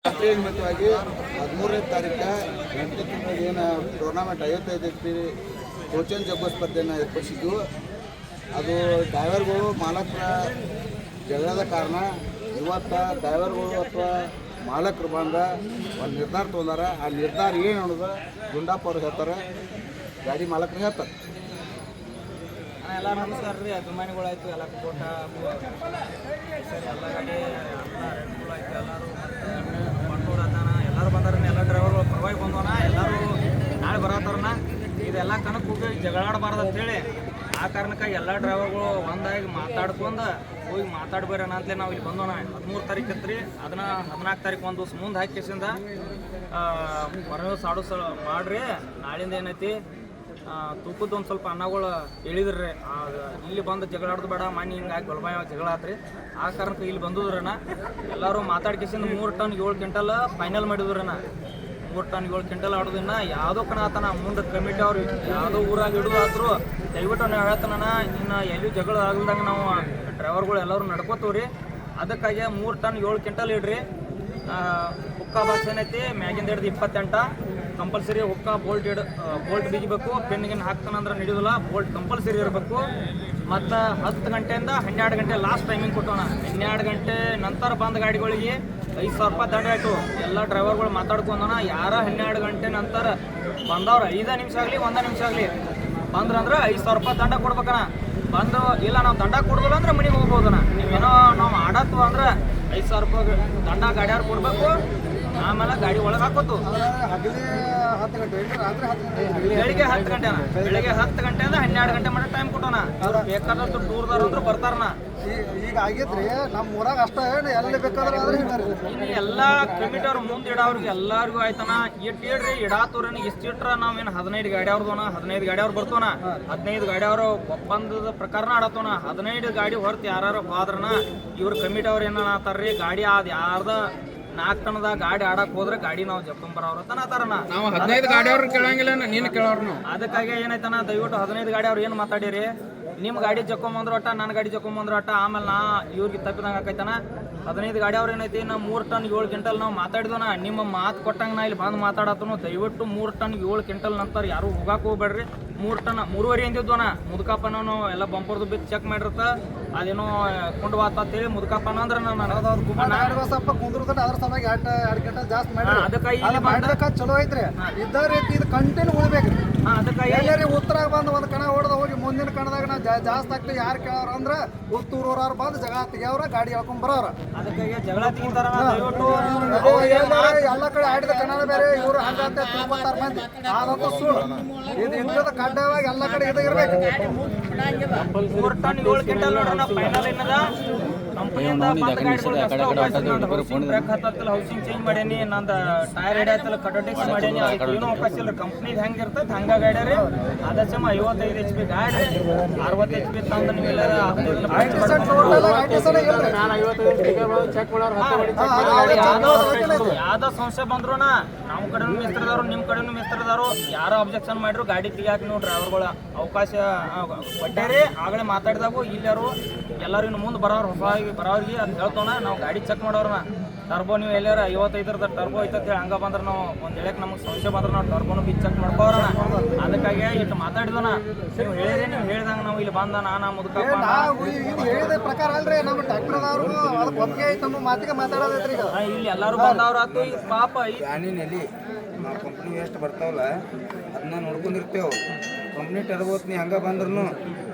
ರಾಷ್ಟ್ರೀಯ ನಿಮಿತ್ತವಾಗಿ 13ನೇ ತಾರೀಕು 8ನೇ ತಿಂಗಳು ಏನು ಟೂರ್ನಮೆಂಟ್ 55 ಕೋಚಿಂಗ್ ಜಗ್ಗೋ ಸ್ಪರ್ಧೆಯನ್ನು ಏರ್ಪಡಿಸಿದ್ದು. ಅದು ಡ್ರೈವರ್ಗಳು ಮಾಲಕರ ಜಗಳದ ಕಾರಣ ಇವತ್ತು ಡ್ರೈವರ್ಗಳು ಅಥವಾ ಮಾಲಕರು ಬಂದ ಒಂದು ನಿರ್ಧಾರ ತೊಗೊಂಡಾರ. ಆ ನಿರ್ಧಾರ ಏನು ಅನ್ನೋದು ಗುಂಡಪ್ಪ ಅವ್ರು ಹೇಳ್ತಾರೆ, ಗಾಡಿ ಮಾಲಕರು ಹೇಳ್ತಾರೆ. ಎಲ್ಲ ನಮಸ್ಕಾರ ರೀ, ಅಭಿಮಾನಿಗಳಾಯ್ತು, ಎಲ್ಲ ಕೋಟ ಸರಿ ಎಲ್ಲ ಗಾಡಿ ರೆಡ್ಬುಲ್ ಆಯ್ತು, ಎಲ್ಲರೂ ಬಂಡೂರು ಅದಾನ, ಎಲ್ಲರೂ ಬಂದಾರ. ಎಲ್ಲ ಡ್ರೈವರ್ಗಳು ಪರವಾಗಿ ಬಂದವನ, ಎಲ್ಲರೂ ನಾಳೆ ಬರತ್ತಾರನ. ಇದೆಲ್ಲ ಕಣಕ್ಕೆ ಹೋಗಿ ಜಗಳಾಡಬಾರ್ದು ಅಂತೇಳಿ ಆ ಕಾರಣಕ್ಕಾಗಿ ಎಲ್ಲ ಡ್ರೈವರ್ಗಳು ಒಂದಾಗಿ ಮಾತಾಡ್ಕೊಂಡು ಹೋಗಿ ಮಾತಾಡ್ಬೇರಣ ಅಂತಲೇ ನಾವು ಇಲ್ಲಿ ಬಂದೋಣ. 13 ತಾರೀಕು ಇತ್ತು ರೀ, ಅದನ್ನು 14 ತಾರೀಕು ಒಂದು ದಿವಸ ಮುಂದೆ ಹಾಕಿಸಿಂದ ಹೊರಗೆ ಸಾಡು ಮಾಡ್ರಿ. ನಾಳಿಂದ ಏನೈತಿ ತೂಕದ್ದು ಒಂದು ಸ್ವಲ್ಪ ಅನ್ನಗಳು ಹೇಳಿದ್ರಿ, ಇಲ್ಲಿ ಬಂದು ಜಗಳಾಡೋದು ಬೇಡ, ಮಣ್ಣು ಹಿಂಗಾಗಿ ಗೊಲ್ಬಾಯ ಜಗಳ ಆತ್ರಿ. ಆ ಕಾರಣಕ್ಕೆ ಇಲ್ಲಿ ಬಂದಿದ್ರನ ಎಲ್ಲರೂ ಮಾತಾಡ್ಕಿಸಿಂದ 3 ಟನ್ 7 ಕ್ವಿಂಟಲ್ ಫೈನಲ್ ಮಾಡಿದ್ರನ. 3 ಟನ್ 7 ಕ್ವಿಂಟಲ್ ಆಡೋದನ್ನ ಯಾವುದೋ ಕಣ ಆತನ ಮುಂದೆ ಕಮಿಟಿ ಅವ್ರು ಯಾವುದೋ ಊರಾಗ ಹಿಡಿದಾದ್ರು ದಯವಿಟ್ಟು ನಾವು ಹೇಳ್ತಾನ, ಇನ್ನು ಎಲ್ಲಿ ಜಗಳ ಆಗಲ್ದಂಗೆ ನಾವು ಡ್ರೈವರ್ಗಳು ಎಲ್ಲರೂ ನಡ್ಕೋತೀವ್ರಿ. ಅದಕ್ಕಾಗಿ 3 ಟನ್ 7 ಕ್ವಿಂಟಲ್ ಇಡ್ರಿ. ಹುಕ್ಕ ಬಾಕ್ಸ್ ಏನೈತಿ ಮ್ಯಾಗಿಂದ ಹಿಡ್ದು 28 ಕಂಪಲ್ಸರಿ. ಹುಕ್ಕ ಬೋಲ್ಟ್ ಬಿಗಿಬೇಕು, ಪೆನ್ನಿಗಿನ ಹಾಕ್ತಾನಂದ್ರೆ ನಡೆಯೋದಿಲ್ಲ, ಬೋಲ್ಟ್ ಕಂಪಲ್ಸರಿ ಇರಬೇಕು. ಮತ್ತು 10 ಗಂಟೆಯಿಂದ 12 ಗಂಟೆ ಲಾಸ್ಟ್ ಟೈಮಿಂಗ್ ಕೊಟ್ಟೋಣ. 12 ಗಂಟೆ ನಂತರ ಬಂದ ಗಾಡಿಗಳಿಗೆ 5,000 ರೂಪಾಯಿ ದಂಡ ಆಯಿತು. ಎಲ್ಲ ಡ್ರೈವರ್ಗಳು ಮಾತಾಡ್ಕೊಂಡೋಣ, ಯಾರ 12 ಗಂಟೆ ನಂತರ ಬಂದವ್ರು 5 ನಿಮಿಷ ಆಗಲಿ 1 ನಿಮಿಷ ಆಗಲಿ ಬಂದ್ರಂದ್ರೆ 5,000 ರೂಪಾಯಿ ದಂಡ ಕೊಡ್ಬೇಕಣ್ಣ. ಬಂದು ಇಲ್ಲ ನಾವು ದಂಡ ಕೊಡೋದಿಲ್ಲ ಅಂದ್ರೆ ಮನೆಗೆ ಹೋಗ್ಬೋದಣ್ಣ. ನೀವೇನೋ ನಾವು ಆಡತ್ತು ಅಂದ್ರೆ 5,000 ರೂಪಾಯಿ ದಂಡ ಗಾಡಿಯವ್ರು ಕೊಡಬೇಕು. ಆಮೇಲೆ ಗಾಡಿ ಒಳಗೆ ಹಾಕೋತು. ಬೆಳಿಗ್ಗೆ 10 ಗಂಟೆ ಬೆಳಿಗ್ಗೆ 10 ಗಂಟೆಯಿಂದ 12 ಗಂಟೆ ಮಟ್ಟ ಟೈಮ್ ಕೊಟ್ಟೋಣ. ಅವ್ರು ಬೇಕಾದಷ್ಟು ದೂರದವ್ರು ಬರ್ತಾರಣ. ಈಗ ಆಗೈತ್ರಿ ನಮ್ಮ ಊರಾಗ ಅಷ್ಟ ಎಲ್ಲಿ ಬೇಕಾದ್ರೆ ಎಲ್ಲ ಕಮಿಟಿ ಅವ್ರು ಮುಂದೆ ಇಡೋರಿಗೆ ಎಲ್ಲರಿಗೂ ಆಯ್ತಾನ. ಇಟ್ಟು ಇಡ್ರಿ ಇಡಾತವ್ರನ್ನ ಇಷ್ಟು ಇಟ್ರ ನಾವೇನು 15 ಗಾಡಿ ಅವ್ರದೋಣ, 15 ಗಾಡಿ ಅವ್ರು ಬರ್ತೋಣ. 15 ಗಾಡಿ ಅವರು ಒಪ್ಪಂದದ ಪ್ರಕಾರನ ಆಡತ್ತೋಣ. 15 ಗಾಡಿ ಹೊರತು ಯಾರು ಹೋದ್ರನ ಇವ್ರ ಕಮಿಟಿ ಅವ್ರು ಏನಾತಾರ್ರಿ, ಗಾಡಿ ಅದು ಯಾರ್ದ 4 ಟನ್ದ ಗಾಡಿ ಆಡಕ್ ಹೋದ್ರೆ ಗಾಡಿ ನಾವು ಜಪ್ಕೊಂಬರವ್ರ ತನತಾರನ. ನಾವು 15 ಗಾಡಿ ಅವ್ರು ಕೇಳಂಗಿಲ್ಲ, ನೀನು ಕೇಳೋರು. ಅದಕ್ಕಾಗಿ ಏನಾಯ್ತಾನ, ದಯವಿಟ್ಟು 15 ಗಾಡಿ ಅವ್ರು ಏನು ಮಾತಾಡಿರಿ, ನಿಮ್ಮ ಗಾಡಿ ಜಕ್ಕೊಂಬಂದ್ರು ಒಟ್ಟ, ನನ್ನ ಗಾಡಿ ಜಕ್ಕೊಂಬಂದ್ರು ಒಟ್ಟ. ಆಮೇಲೆ ನಾ ಇವ್ರಿಗೆ ತಪ್ಪಿದಂಗೆ ಆಕೈತಾನ. 15 ಗಾಡಿ ಅವ್ರು ಏನೈತಿ, ನಾವು 3 ಟನ್ 7 ಕ್ವಿಂಟಲ್ ನಾವು ಮಾತಾಡಿದೋಣ. ನಿಮ್ಮ ಮಾತು ಕೊಟ್ಟಂಗೆ ನಾ ಇಲ್ಲಿ ಬಂದು ಮಾತಾಡತ್ತನು. ದಯವಿಟ್ಟು 3 ಟನ್ 7 ಕ್ವಿಂಟಲ್ ನಂತರ ಯಾರು ಹೋಗಾಕ ಹೋಗ್ಬೇಡ್ರಿ. 3 ಟನ್ 3.5 ಅಂದಿದ್ವನ. ಮುದುಕಪ್ಪನೂ ಎಲ್ಲ ಬಂಪರ್ದು ಬಿದ್ದು ಚೆಕ್ ಮಾಡಿರ್ತ, ಅದೇನೋ ಕೊಂಡ್ವಾತ ಅಂತೇಳಿ ಮುದುಕಪ್ಪನ ಅಂದ್ರೆ ಸ್ವಲ್ಪ ಕುಂದ್ರದನ್ನ ಅದ್ರ ಸಲುವಾಗಿ 2 ಕ್ವಿಂಟಲ್ ಜಾಸ್ತಿ ಮಾಡಿ. ಅದಕ್ಕಾಗಿ ಚಲೋ ಐತ್ರಿ. ಇದ್ದ ರೀತಿ ಇದು ಕಂಟಿನ್ಯೂ ಉಳ್ಬೇಕ್ರಿ. ಅದಕ್ಕಾಗಿ ಉತ್ತರಾಗ ಬಂದು ಒಂದು ಕಣ ಹೊಡೆದ ಹೋಗಿ ಮುಂದಿನ ಕಣದಾಗ ನಾ ಜಾಸ್ತಿ ಆಗ್ತದೆ. ಯಾರು ಕೇಳೋರು ಅಂದ್ರೆ ಉತ್ತೂರವ್ರು ಬಂದು ಜಗಳ ತೆಗಿಯವ್ರ, ಗಾಡಿ ಹೇಳ್ಕೊಂಡ್ ಬರೋರ. ಅದಕ್ಕಾಗಿ ಜಗಳ ತೆಗಿತಾರ. ಎಲ್ಲ ಕಡೆ ಆಡಿದ ಕನ್ನಡ ಬೇರೆ, ಇವರು ಹಂಗಂತ ತಿಳ್ಕೊತಾರ ಮಂದಿ. ಆದಂತ ಸುಳ್ಳು. ಇದು ಇಂಥದ್ದು ಕಡ್ಡಾಯವಾಗಿ ಎಲ್ಲ ಕಡೆ ಇದು ಇರ್ಬೇಕು. 3 ಟನ್ 7 ಕ್ವಿಂಟಲ್ ನೋಡ್ರಿ ಫೈನಲ್ ಏನದ. ಕಂಪನಿಯಿಂದ ಬಂದ ಗಾಡಿಗಳು ಹೌಸಿಂಗ್ ಚೇಂಜ್ ಮಾಡೇನಿ, ನಂದು ಟೈರ್ ಹಿಡಿಯತ್ತಲ್ಲ ಕಟೋಟಿಕ್ಸ್ ಮಾಡೇನಿ. ಅದಕ್ಕೆ ಏನೂ ಅವಕಾಶ ಇಲ್ಲ. ಕಂಪ್ನಿದು ಹೆಂಗೆ ಇರ್ತದೆ ಹಂಗ ಗಾಡಿ ರೀ. ಅದಚ್ಚಮ್ಮ 55 HP ಗಾಡಿ 60 HP ತಂದು ನೀವೆಲ್ಲ ಯಾವ್ದೋ ಸಂಶಯ ಬಂದ್ರು ನಮ್ಮ ಕಡೆನೂ ಮಿಸ್ತ್ರದವ್ರು, ನಿಮ್ಮ ಕಡೆನೂ ಮಿಸ್ತ್ರದವ್ರು, ಯಾರೋ ಅಬ್ಜೆಕ್ಷನ್ ಮಾಡಿದ್ರು ಗಾಡಿ ತೆಗಿಯಾಕ ನೀವು ಡ್ರೈವರ್ಗಳ ಅವಕಾಶ ಕೊಟ್ಟೇರಿ. ಆಗಲೇ ಮಾತಾಡಿದಾಗೂ ಇಲ್ಲಾರು ಎಲ್ಲರೂ ಇನ್ನು ಮುಂದೆ ಬರೋರಿಗೆ ಅಂತ ಹೇಳ್ತೋಣ. ನಾವು ಗಾಡಿ ಚೆಕ್ ಮಾಡೋರನ್ನ ಟರ್ಬೋ ನೀವು ಎಲ್ಲಾರ 55 ಟರ್ಬೋ ಐತಂತ ಹಂಗೆ ಬಂದ್ರೆ ನಾವು ಒಂದು ಹೇಳಕ್ಕೆ ನಮಗೆ ಸಂಶಯ ಬಂದ್ರೆ ನಾವು ಟರ್ಬೋನು ಬಿ ಚೆಕ್ ಮಾಡ್ಕೋರೋಣ. ಅದಕ್ಕಾಗಿ ಇಟ್ಟು ಮಾತಾಡಿದೋಣ. ನೀವು ಹೇಳಿರಿ, ನೀವು ಹೇಳ್ದಂಗೆ ನಾವು ಇಲ್ಲಿ ಬಂದ ನಾನು ಮುದುಕಪ್ಪ ಹೇಳಿದ ಪ್ರಕಾರ ಅಲ್ರಿ ನಮ್ಮ ಟ್ರ್ಯಾಕ್ಟರ್ದವ್ರು ಅದಕ್ಕೆ ಒಪ್ಪಿಗೆ ಐತೆ ನಮ್ಮ ಮಾತಿಗೆ ಮಾತಾಡೋದೈತ್ರಿ. ಈಗ ಇಲ್ಲಿ ಎಲ್ಲರೂ ಬಂದವ್ರು ಆತು. ಈಗ ಪಾಪ ಜಾನಿನಲ್ಲಿ ನಾವು ಕಂಪ್ನಿ ಎಷ್ಟು ಬರ್ತಾವಲ್ಲ ಅದನ್ನ ನೋಡ್ಕೊಂಡಿರ್ತೇವೆ. ಕಂಪ್ನಿ ಟರ್ಬೋತ್ ನೀ ಹಂಗೆ ಬಂದ್ರೂ ನಾವು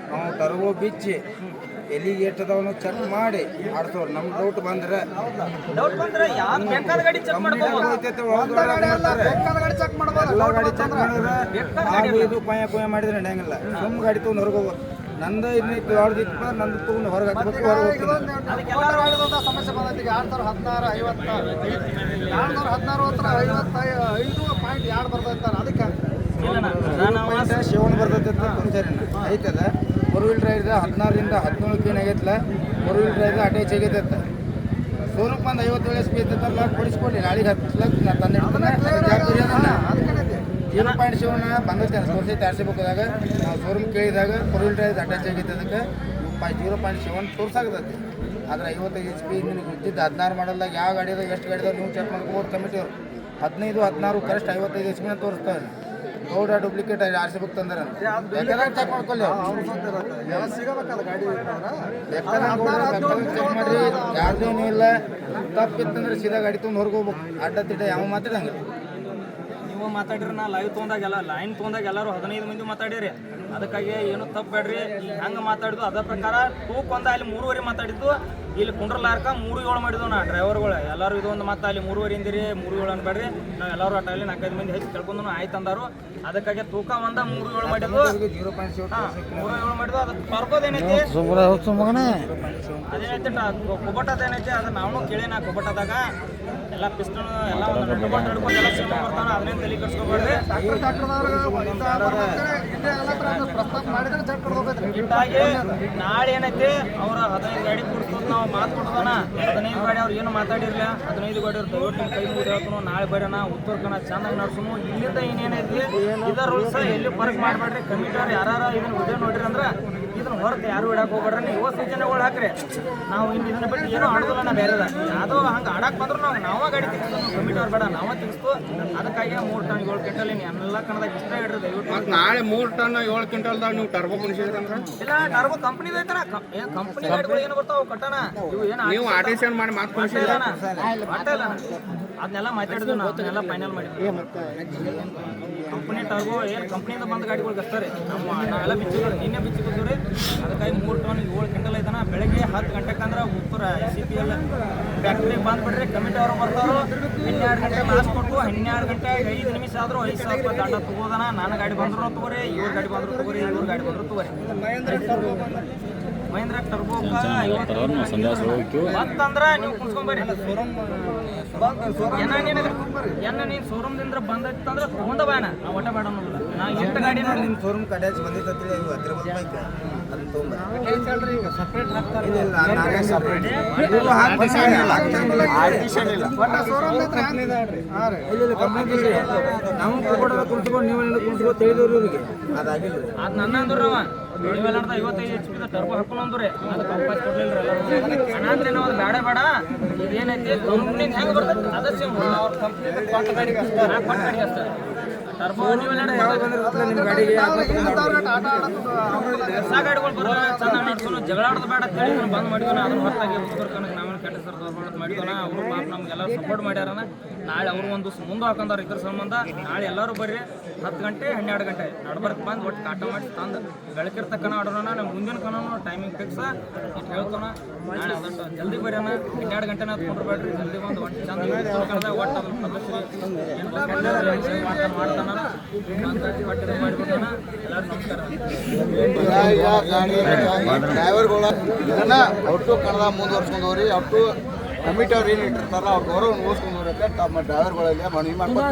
ಟರ್ಬೋ ಬಿಚ್ಚಿ ಎಲ್ಲಿಗೆ ಎಷ್ಟದವನು ಚೆಕ್ ಮಾಡಿ ಆಡ್ಸೋರು. ನಮ್ಮ ಡೌಟ್ ಬಂದ್ರೆ ಯಾರು ಬೇಕಾದ ಗಾಡಿ ಚೆಕ್ ಮಾಡ್ಬೋದು. ಎಲ್ಲ ಗಾಡಿ ಚೆಕ್ ಮಾಡಿದ್ರೆ ಇದು ಪಯ ಮಾಡಿದ್ರೆ ನಡೆಯಂಗಿಲ್ಲ. ಸುಮ್ಮ ಗಾಡಿ ತೊಗೊಂಡು ಹೊರಗೆ ಹೋಗೋದು. ನಂದು ಇನ್ನಿತ್ತು ಹೊಡೆದಿಪ್ಪ, ನಂದು ತೊಗೊಂಡು ಹೊರಗೆ ಹಾಕ್ಬೇಕು, ಹೊರಗೆ ಸಮಸ್ಯೆ ಬಂದೈತಿ. 2016 ಬರ್ತೈತಾರೆ. ಅದಕ್ಕೆ ಶಿವನ್ ಬರ್ತೈತೆ ಐತದ. 4 ವೀಲ್ ಡ್ರೈವ್ 16ರಿಂದ 17 ಏನಾಗೈತಲ್ಲ, 4 ವೀಲ್ ಡ್ರೈವ್ ಅಟ್ಯಾಚ್ ಆಗೈತೆ. ಸೋನಕ್ಕೆ ಬಂದು 57 HP ಐತಲ್ಲ, ಕೊಡಿಸ್ಕೊಡಿ. ನಾಳೆಗೆ 10 ಲಕ್ಷ ನಾ ತಂದು 0.7 ಬಂದೈತೆ ತೋರಿಸೈತೆ ಆರ್ಸಿಬೇಕಾದಾಗ. ನಾವು ಶೋರೂಮ್ ಕೇಳಿದಾಗ 4 ವೀಲ್ ಡ್ರೈವ್ ಅಟ್ಯಾಚ್ ಆಗೈತೆ. ಅದಕ್ಕೆ 0.7 ತೋರ್ಸಾಗತೈತಿ. ಆದ್ರೆ 55 HP ನಿಮಗೆ ಇದ್ದಿದ್ದು 16 ಮಾಡಲ್ದಾಗ ಯಾವ ಗಾಡಿದಾಗ ಎಷ್ಟು ಗಾಡಿದಾಗ ನೀವು ಚೆಕ್ ಮಾಡ್ಕೋಬೋದು ಕಮಿಟಿ ಅವರು 15 16 ಕರೆಕ್ಟ್ 55 HP ನ ತೋರಿಸ್ತಾರೆ ಗೌಡ ಡೂಪ್ಲಿಕೇಟ್ RC ಬುಕ್ ತಂದಾರ ಬೇಕಾದ್ರೆ ಚೆಕ್ ಮಾಡ್ಕೊಳ್ಳಿ ಚೆಕ್ ಮಾಡ್ರಿ ಯಾರ್ದೇನೂ ಇಲ್ಲ ತಪ್ಪಿತ್ತಂದ್ರೆ ಸೀದಾ ಗಾಡಿ ತೊಗೊಂಡು ಹೊರಗೆ ಹೋಗ್ಬೇಕು ಅಡ್ಡ ತಿಡ್ಡ ಯಾವ ಮಾತಾಡಂಗೆ ನೀವು ಮಾತಾಡಿರಿ ನಾ ಲೈವ್ ತೊಗೊಂಡಾಗೆಲ್ಲ ಲೈನ್ ತೊಗೊಂಡಾಗ ಎಲ್ಲರೂ 15 ಮಂದಿ ಮಾತಾಡಿರಿ ಅದಕ್ಕಾಗಿ ಏನು ತಪ್ಪು ಬೇಡ್ರಿ ಹೆಂಗೆ ಮಾತಾಡಿದ್ದು ಅದ್ರ ಪ್ರಕಾರ ತೂಕೊಂದ ಅಲ್ಲಿ 3:30 ಮಾತಾಡಿದ್ದು ಇಲ್ಲಿ ಕುಂಡ್ರಲಾರ್ಕ 3:07 ಮಾಡಿದ್ವು ನಾ ಡ್ರೈವರ್ಗಳು ಎಲ್ಲರೂ ಇದೊಂದು ಮಾತು ಅಲ್ಲಿ 3:30 ಇಂದಿರಿ 3:07 ಅನ್ಬೇಡ್ರಿ ನಾವು ಎಲ್ಲರೂ ಅಟ್ಟಲ್ಲಿ 4-5 ಮಂದಿ ಹೆಚ್ಚು ಕೇಳ್ಕೊಂಡು ಆಯ್ತು ಅಂದಾರು ಅದಕ್ಕಾಗಿ ತೂಕ ಒಂದ 3:07 ಮಾಡಿದ್ದು 3:07 ಮಾಡಿದ್ದು ಅದಕ್ಕೆ ಬರ್ಬೋದೇನೈತಿ ಅದೇನೈತಿ ಕೊಬ್ಬಟ್ಟದೇನೈತಿ ಅದು ನಾವು ಕೇಳೇನ ಕೊಬ್ಬಟ್ಟದಾಗ ಎಲ್ಲ ಪಿಸ್ಟನ್ ಎಲ್ಲ ಒಂದು ನಟ್ಟು ಹಿಡ್ಕೊಂಡು ಎಲ್ಲ ಸಿಕ್ಕ ಬರ್ತಾನೆ ಅದನ್ನೇನು ತಲೆ ಕಟ್ಸ್ಕೊಬೇಡ್ರಿ ಇಟ್ಟಾಗಿ ನಾಳೆ ಏನೈತಿ ಅವ್ರ 15 ಗಾಡಿ ಕೊಡ್ಸೋದು ನಾವು ಮಾತು ಕೊಡ್ತಾನ 15 ಗಾಡಿ ಅವ್ರು ಏನು ಮಾತಾಡಿರ್ಲಿಲ್ಲ 15 ಗಾಡಿ ಅವ್ರು ದಯವಿಟ್ಟು ಕೈ ಮುಗಿದು ಹೇಳ್ತಾನು ನಾಳೆ ಬರೋಣ ಉತ್ತರಕನ ಚೆನ್ನಾಗಿ ನಡ್ಸೋನು ಇಲ್ಲಿಂದ ಏನೇನೈತಿ ಇದ ರೂಲ್ಸ್ ಎಲ್ಲಿ ಫರ್ಕ್ ಮಾಡಬೇಡ್ರಿ ಕಮಿಟಿ ಅವ್ರು ಯಾರು ಇದನ್ನ ವಿಡಿಯೋ ನೋಡ್ರಿ ಅಂದ್ರೆ ಇದನ್ನ ಹೊರತು ಯಾರು ಇಡಕ್ಕೆ ಹೋಗ್ಬೇಡ್ರಿ ನೀವು ಯುವ ಸೂಚನೆಗಳು ಹಾಕ್ರಿ ನಾವು ಇನ್ನು ಇದನ್ನ ಬಿಟ್ಟು ಏನೋ ಆಡೋದಿಲ್ಲ ನಾ ಬೇರೆದ ಯಾವುದೋ ಹಂಗೆ ಆಡಕ್ಕೆ ಬಂದ್ರು ನಾವ ಗಾಡಿ ತೆಗಿಸ್ತು ಕಮಿಟಿ ಅವ್ರು ಬೇಡ ನಾವ ತೆಗಿಸ್ತು ಅದಕ್ಕಾಗಿ 3 ಟನ್ 7 ಕ್ವಿಂಟಲ್ ಎಲ್ಲ ಕನ್ನದಾಗ ಇಷ್ಟ ಇಡ್ರಿ ದಯವಿಟ್ಟು ನಾಳೆ 3 ಟನ್ 7 ಕ್ವಿಂಟಲ್ದಾಗ ನೀವು ಟರ್ಬೋ ಕುಣಿಸಿದ್ರಿ ಅಂದ್ರೆ ಇಲ್ಲ ಟರ್ಬೋ ಕಂಪ್ನಿದ ಐತನ ಕಂಪ್ನಿ ಗಾಡಿಗಳು ಏನು ಬರ್ತಾವ ಕಟ್ಟಣ ಇವು ಏನು ನೀವು ಆರ್ಟಿಷನ್ ಮಾಡಿ ಮಾತು ಕುಣಿಸಿದ್ರಿ ಅದನ್ನೆಲ್ಲ ಮಾತಾಡಿದ್ವಿ ನಾವು ಅದನ್ನೆಲ್ಲ ಫೈನಲ್ ಮಾಡಿದ್ವಿ ಕಂಪ್ನಿ ಟರ್ಬೋ ಏನು ಕಂಪ್ನಿಯಿಂದ ಬಂದ ಗಾಡಿಗಳು ಅಷ್ಟೇ ನಾವೆಲ್ಲ ಬಿಚ್ಚಿದ್ರಿ ನಿನ್ನೆ ಬಿಚ್ಚಿದ್ರಿ ಅದಕ್ಕಾಗಿ 3 ಟನ್ 7 ಕ್ವಿಂಟಲ್ ಐತನ ಬೆಳಗ್ಗೆ 10 ಗಂಟೆಗೆ ಅಂದ್ರೆ ಉತ್ತರ SCPL ಫ್ಯಾಕ್ಟ್ರಿಗೆ ಬಂದ್ಬಿಡ್ರಿ ಕಮಿಟಿ ಅವರು ಬರ್ತಾರೋ 12 ಗಂಟೆ ಲಾಸ್ಟ್ ಕೊಟ್ಟು 12 ಗಂಟೆ 5 ನಿಮಿಷ ಆದರೂ 5,000 ರೂಪಾಯಿ ದಂಡ ತಗೋದನ ನಾನು ಗಾಡಿ ಬಂದ್ರು ತಗೋರಿ ಇವ್ರ ಗಾಡಿ ಬಂದ್ರು ತಗೋರಿ ಇವ್ರ ಗಾಡಿ ಬಂದ್ರು ತಗೋರಿ ಮಹೇಂದ್ರ ಟರ್ಬೋ ಮತ್ತಂದ್ರೆ ನೀವು ಕುಣ್ಸ್ಕೊಂಬರ್ರಿ ಏನ ನೀನು ಶೋರೂಮ್ದಿಂದ ಬಂದೈತಂದ್ರೆ ತಗೊಂಡ ಬೇಡ ನಾವು ಒಟ್ಟ ಬೇಡ ಅನ್ನೋದಿಲ್ಲ ನಾ ಎಷ್ಟು ಗಾಡಿ ನಿಮ್ಮ ಶೋರೂಮ್ ಕಡ್ಯಾಚ್ ಬಂದಿತ್ತು ನಾವು ಕುಣಿಸ್ಕೊಂಡು ನೀವು ಕುಣಿಸ್ಕೊಂಡು ತಿಳಿದವ್ರು ಇವರಿಗೆ ಅದಾಗಿಲ್ಲ ಅದು ನನ್ನ ಅಂದ್ರವ ನೀವೆಲ್ಲ 55 HP ಟರ್ಬೋ ಹಾಕೊಂಡು ಅಂದ್ರಿ ಅದಕ್ಕೆ ಅವಕಾಶ ಕೊಡ್ಲಿಲ್ಲ ಅನಾದ್ರೆ ನಾವು ಅದು ಬೇಡ ಬೇಡ ಇದೇನೈತಿ ಕಂಪ್ನಿ ಹೆಂಗೆ ಬರ್ತೈತೆ ಅದ ಸೇಮ್ ಅವ್ರ ಕಂಪ್ನಿ ಕೊಟ್ಟ ಗಾಡಿ ಕೊಟ್ಟ ಗಾಡಿ ಅಷ್ಟೇ ಟರ್ಬೋ ನೀವೆಲ್ಲ ನಿಮ್ಮ ಗಾಡಿಗೆ ಹೊಸ ಗಾಡಿಗಳು ಬರೋಣ ಚಂದ ನಡ್ಸ್ಕೊಂಡು ಜಗಳ ಆಡೋದು ಬೇಡ ಅಂತೇಳಿ ಬಂದ್ ಮಾಡಿದ್ವಿ ಅದ್ರ ಹೊರತಾಗಿ ಉತ್ತರ ಕನ್ನಡ ನಾವೇನು ಕೆಟ್ಟ ಸರ್ ಮಾಡಿದ್ವಿ ಅವರು ಪಾಪ ನಮ್ಗೆಲ್ಲ ಸಪೋರ್ಟ್ ಮಾಡ್ಯಾರನ ನಾಳೆ ಅವರು ಒಂದು ಮುಂದೆ ಹಾಕೊಂಡಾರ ಇದ್ರ ಸಂಬಂಧ ನಾಳೆ ಎಲ್ಲರೂ ಬರ್ರಿ 10 ಗಂಟೆ 12 ಗಂಟೆ ನಡ್ಬರ್ಕ್ ಬಂದು ಒಟ್ಟು ಕಾಟ ಮಾಡಿ ತಂದು ಬೆಳಕಿರ್ತಕ್ಕನ ಆಡೋಣ ನಮ್ಮ ಮುಂದಿನ ಕನೋ ಟೈಮಿಂಗ್ ಫಿಕ್ಸ್ ಇಟ್ಟು ಹೇಳ್ತಾನ ನಾಳೆ ಅದಷ್ಟು ಜಲ್ದಿ ಬರ್ಯಾನ 12 ಗಂಟೆನ ಹತ್ಕೊಂಡ್ರು ಬೇಡ್ರಿ ಜಲ್ದಿ ಬಂದು ಒಟ್ಟು ಚಂದ ಒಟ್ಟು ಅದ್ರ ಮಾಡ್ತಾನ ಒಟ್ಟು ಮಾಡಿಬಿಡ್ತಾನ ಎಲ್ಲರೂ ನಮಸ್ಕಾರ ಡ್ರೈವರ್ಗಳ ಇದನ್ನ ಒಟ್ಟು ಕನ್ನಡ ಮುಂದುವರ್ಸ್ಕೊಂಡು ಹೋಗ್ರಿ ಒಟ್ಟು ಕಮಿಟಿ ಅವ್ರು ಏನು ಇಟ್ಟಿರ್ತಾರ ಅವ್ರ ಗೌರವ ಉಳಿಸ್ಕೊಂಡು ಹೋಗ್ರಕ್ಕೆ ತಮ್ಮ ಡ್ರೈವರ್ಗಳಲ್ಲಿ ಮನವಿ ಮಾಡ್ಕೊಂಡು